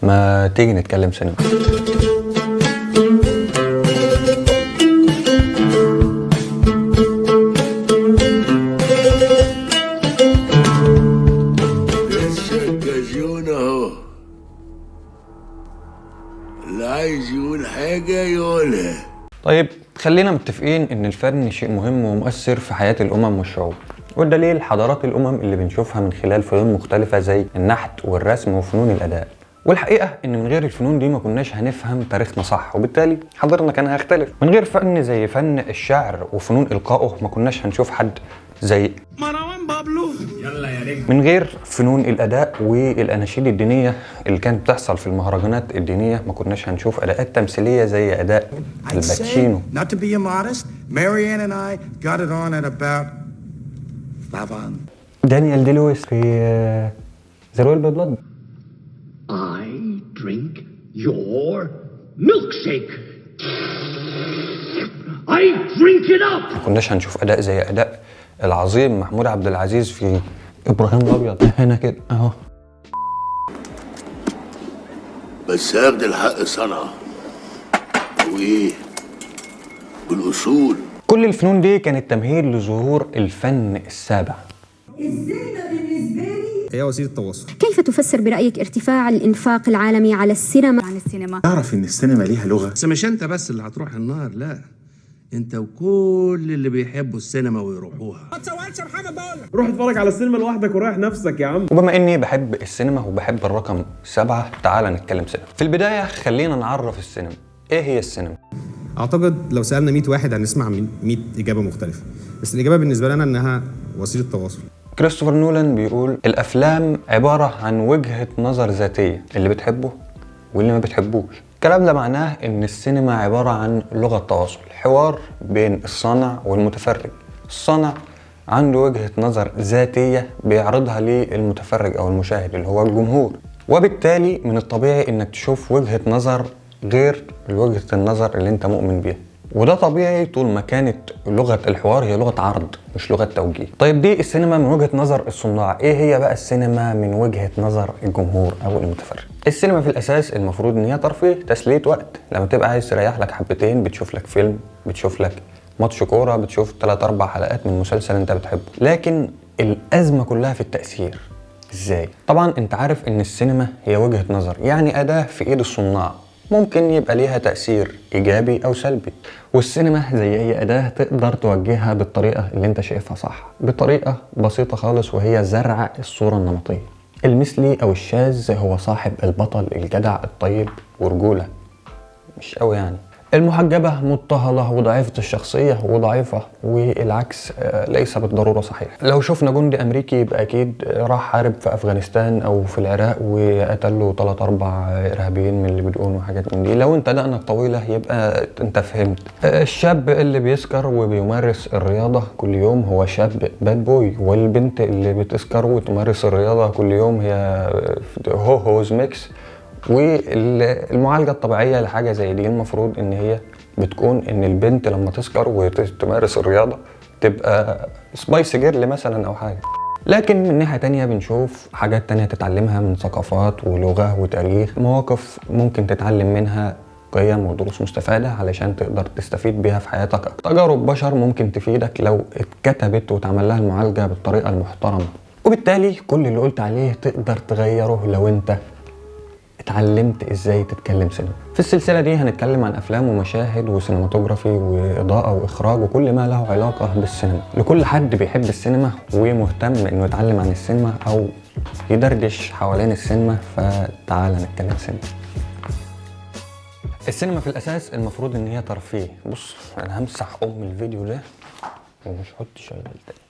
ما تيجي نتكلم سينما. السكازيون اهو، اللي عايز يقول حاجة يقولها. طيب خلينا متفقين ان الفن شيء مهم ومؤثر في حياة الامم والشعوب، والدليل حضارات الامم اللي بنشوفها من خلال فنون مختلفة زي النحت والرسم وفنون الاداء. والحقيقة ان من غير الفنون دي ما كناش هنفهم تاريخنا صح، وبالتالي حضارنا كان هيختلف. من غير فن زي فن الشعر وفنون القائه ما كناش هنشوف حد زي مروان بابلو. يلا يا رجل. من غير فنون الاداء والاناشيد الدينيه اللي كانت بتحصل في المهرجانات الدينيه ما كناش هنشوف اداءات تمثيليه زي اداء الباتشينو. Not to be immodest, Marianne and I got it on at about دانيال دي لويس في ذا رويال بلاد. I drink your milkshake. I drink it up. ما كناش هنشوف اداء زي اداء العظيم محمود عبد العزيز في ابراهيم الابيض. هنا كده اهو. بس هاخد الحق صنعة وايه بالاصول. كل الفنون دي كانت تمهيد لظهور الفن السابع. الزينة بالنسبة لي هي وسيلة تواصل. كيف تفسر برأيك ارتفاع الإنفاق العالمي على السينما؟ عن السينما تعرف إن السينما ليها لغة؟ بس مش انت بس اللي هتروح النار، لا انت وكل اللي بيحبوا السينما ويروحوها. ما تسوقش محمد، بقول لك روح اتفرج على السينما لوحدك وريح نفسك يا عم. وبما اني بحب السينما وبحب الرقم 7، تعال نتكلم سينما. في البداية خلينا نعرف السينما. ايه هي السينما؟ أعتقد لو سألنا 100 واحد هنسمع 100 إجابة مختلفة، بس الإجابة بالنسبة لنا إنها وسيلة تواصل. كريستوفر نولان بيقول الافلام عبارة عن وجهة نظر ذاتية، اللي بتحبه واللي ما بتحبوش. الكلام ده معناه ان السينما عبارة عن لغة تواصل، حوار بين الصانع والمتفرج. الصانع عنده وجهة نظر ذاتية بيعرضها للمتفرج او المشاهد اللي هو الجمهور، وبالتالي من الطبيعي انك تشوف وجهة نظر غير وجهة النظر اللي انت مؤمن بيها. وده طبيعي طول ما كانت لغة الحوار هي لغة عرض مش لغة توجيه. طيب دي السينما من وجهة نظر الصناع. ايه هي بقى السينما من وجهة نظر الجمهور او المتفرج؟ السينما في الاساس المفروض ان هي ترفيه، تسلية وقت. لما تبقى عايز تريح لك حبتين بتشوف لك فيلم، بتشوف لك ماتش كورة، بتشوف 3-4 حلقات من مسلسل انت بتحبه. لكن الازمة كلها في التأثير. ازاي؟ طبعا انت عارف ان السينما هي وجهة نظر، يعني اداة في ايد الصناع، ممكن يبقى ليها تأثير إيجابي أو سلبي. والسينما زي أي أداة تقدر توجهها بالطريقة اللي أنت شايفها صح، بطريقة بسيطة خالص، وهي زرع الصورة النمطية. المثلي أو الشاذ هو صاحب البطل الجدع الطيب ورجولة، مش قوي يعني. المحجبة مضطهدة وضعيفة الشخصية وضعيفة، والعكس ليس بالضرورة صحيح. لو شفنا جندي أمريكي يبقى أكيد راح حارب في أفغانستان أو في العراق وقتل له 3-4 إرهابيين من اللي بدقون وحاجات من دي. لو أنت دقنك طويلة يبقى أنت فهمت. الشاب اللي بيسكر وبيمارس الرياضة كل يوم هو شاب باد بوي، والبنت اللي بتسكر وتمارس الرياضة كل يوم هي هوز ميكس. والمعالجة الطبيعية لحاجة زي دي المفروض ان هي بتكون ان البنت لما تسكر وتمارس الرياضة تبقى سبايس جيرل مثلا او حاجة. لكن من ناحية تانية بنشوف حاجات تانية تتعلمها من ثقافات ولغة وتاريخ، مواقف ممكن تتعلم منها قيم ودروس مستفادة علشان تقدر تستفيد بيها في حياتك أكتر. تجارب بشر ممكن تفيدك لو اتكتبت وتعمل لها المعالجة بالطريقة المحترمة. وبالتالي كل اللي قلت عليه تقدر تغيره لو انت اتعلمت ازاي تتكلم سينما. في السلسلة دي هنتكلم عن افلام ومشاهد وسينماتوجرافي واضاءة واخراج وكل ما له علاقة بالسينما، لكل حد بيحب السينما ومهتم انه يتعلم عن السينما او يدردش حوالين السينما. فتعال نتكلم سينما. السينما في الاساس المفروض ان هي ترفيه. بص انا همسح الفيديو ده ومش هحط شغال تاني.